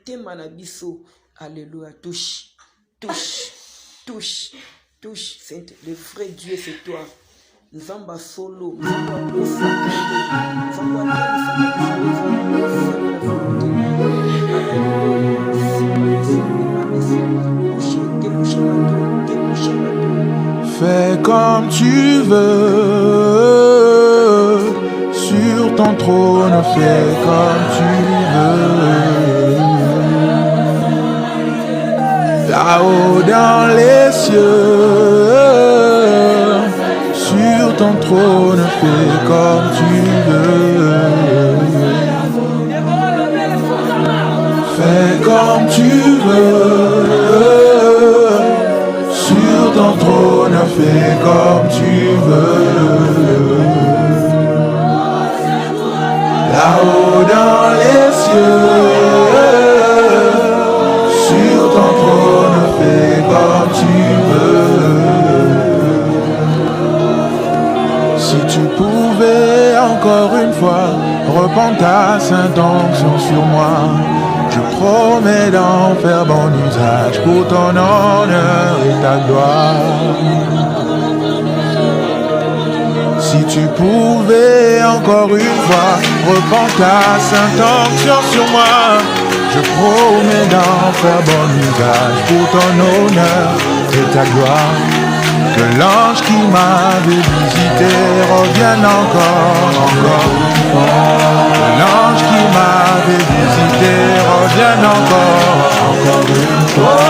motema na biso. Alléluia. Touche, touche, touche, touche. Sainte, le vrai Dieu, c'est toi. Nzamba solo, Nzamba kosaka, Nzamba fais comme tu veux, sur ton trône, fais comme tu veux. Là-haut dans les cieux, sur ton trône, fais comme tu veux. Fais comme tu veux, sur ton trône, fais comme tu veux. Là-haut dans les cieux, sur ton trône, fais comme tu veux. Si tu pouvais encore une fois reprendre ta sainte onction sur moi, je promets d'en faire bon usage pour ton honneur et ta gloire. Si tu pouvais encore une fois reprendre ta sainte onction sur moi, je promets d'en faire bon usage pour ton honneur et ta gloire. Que l'ange qui m'avait visité revienne encore une fois. Que l'ange qui m'avait visité revienne encore une fois.